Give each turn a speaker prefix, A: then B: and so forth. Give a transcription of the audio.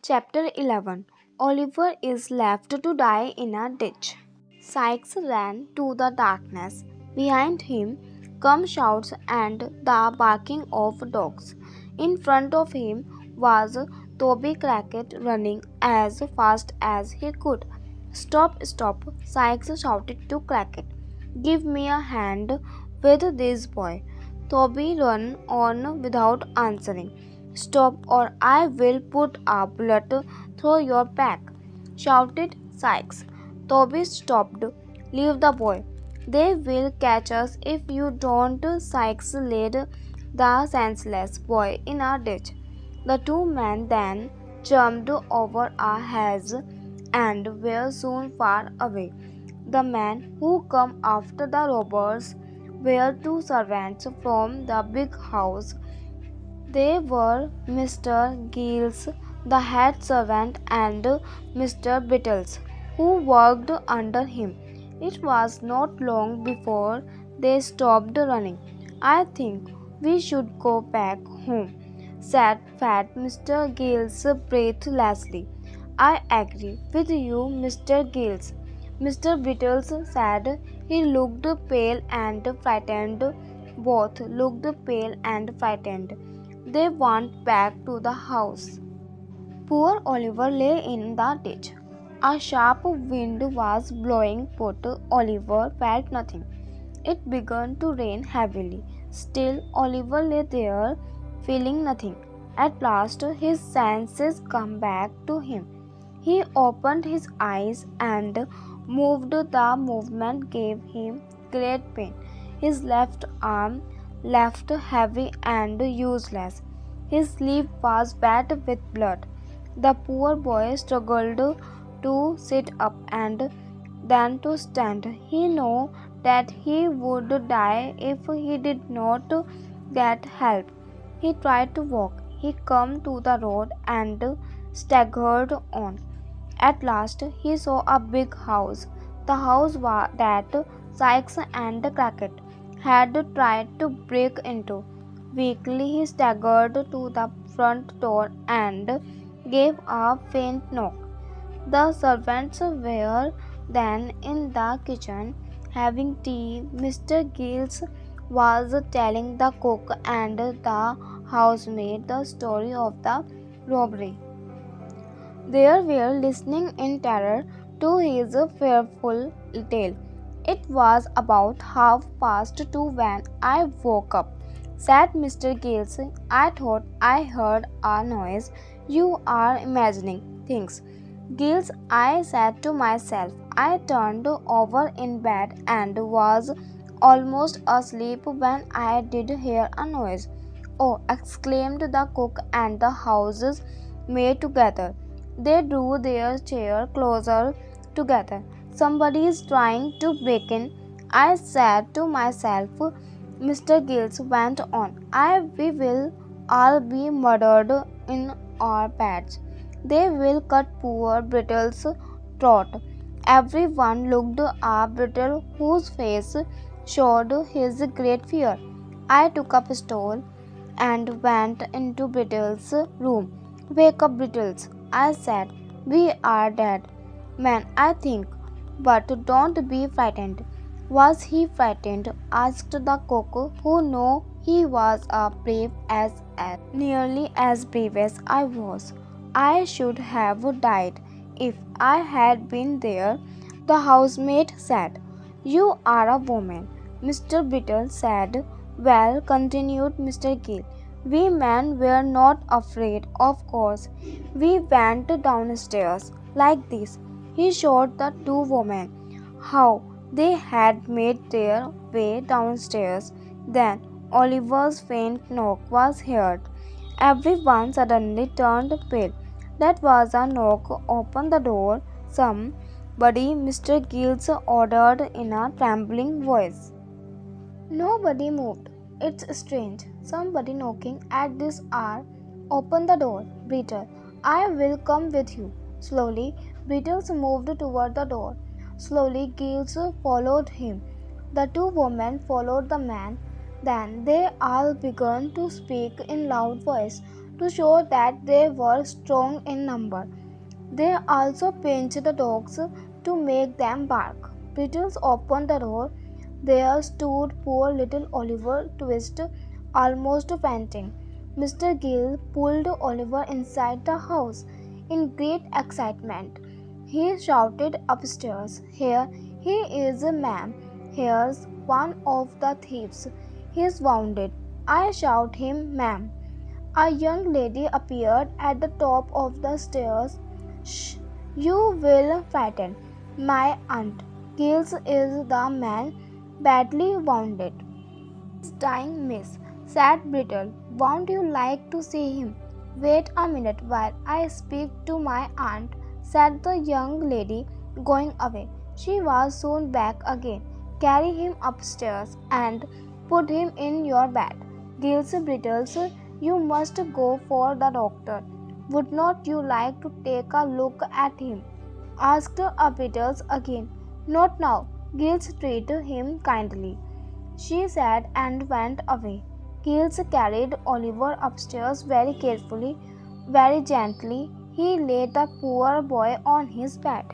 A: Chapter 11. Oliver is left to die in a ditch. Sykes ran to the darkness. Behind him come shouts and the barking of dogs. In front of him was Toby Crackit running as fast as he could. Stop, stop, Sykes shouted to Crackit. Give me a hand with this boy. Toby ran on without answering. Stop, or I will put a bullet through your back, shouted Sykes. Toby stopped. Leave the boy. They will catch us if you don't. Sykes laid the senseless boy in a ditch. The two men then jumped over a hedge and were soon far away. The men who come after the robbers were two servants from the big house. They were Mr. Giles, the head servant, and Mr. Bittles, who worked under him. It was not long before they stopped running. I think we should go back home, said fat Mr. Giles breathlessly. I agree with you, Mr. Giles, Mr. Bittles said. He looked pale and frightened. Both looked pale and frightened. They went back to the house. Poor Oliver lay in the ditch. A sharp wind was blowing, but Oliver felt nothing. It began to rain heavily. Still, Oliver lay there, feeling nothing. At last, his senses came back to him. He opened his eyes and moved. The movement gave him great pain. His left arm left heavy and useless. His sleeve was wet with blood. The poor boy struggled to sit up and then to stand. He knew that he would die if he did not get help. He tried to walk. He came to the road and staggered on. At last he saw a big house, the house that Sykes and Crackit had tried to break into. Weakly he staggered to the front door and gave a faint knock. The servants were then in the kitchen having tea. Mr. Giles was telling the cook and the housemaid the story of the robbery. They were listening in terror to his fearful tale. It was about 2:30 when I woke up, said Mr. Giles. I thought I heard a noise. You are imagining things. Giles, I said to myself. I turned over in bed and was almost asleep when I did hear a noise. Oh, exclaimed the cook and the house's maid together. They drew their chair closer together. Somebody is trying to break in, I said to myself. Mr. Giles went on. We will all be murdered in our beds. They will cut poor Brittle's throat. Everyone looked at Brittle, whose face showed his great fear. I took up a stool and went into Brittle's room. Wake up, Brittles, I said. We are dead men, I think, but don't be frightened. Was he frightened? Asked the cook, who knew he was as nearly as brave as I was. I should have died if I had been there, the housemaid said. You are a woman, Mr. Brittle said. Well, continued Mr. Gill, we men were not afraid, of course. We went downstairs like this. He showed the two women how they had made their way downstairs. Then Oliver's faint knock was heard. Everyone suddenly turned pale. That was a knock. Open the door. Somebody, Mr. Giles ordered in a trembling voice. Nobody moved. It's strange. Somebody knocking at this hour. Open the door, Brittle. I will come with you. Slowly, Brittles moved toward the door. Slowly, Giles followed him. The two women followed the man. Then they all began to speak in loud voice to show that they were strong in number. They also pinched the dogs to make them bark. Beetles opened the door. There stood poor little Oliver Twist, almost fainting. Mr. Gill pulled Oliver inside the house in great excitement. He shouted upstairs, "Here he is, ma'am. Here's one of the thieves. He's wounded." I shout him, "Ma'am." A young lady appeared at the top of the stairs. "Shh, you will frighten my aunt. Giles is the man, badly wounded." "He's dying, miss," said Brittle. "Won't you like to see him?" "Wait a minute while I speak to my aunt," said the young lady, going away. She was soon back again. "Carry him upstairs and put him in your bed. Giles, Brittles, you must go for the doctor. Would not you like to take a look at him?" asked Brittles again. "Not now. Giles treat him kindly," she said and went away. Giles carried Oliver upstairs very carefully, very gently. He laid the poor boy on his bed.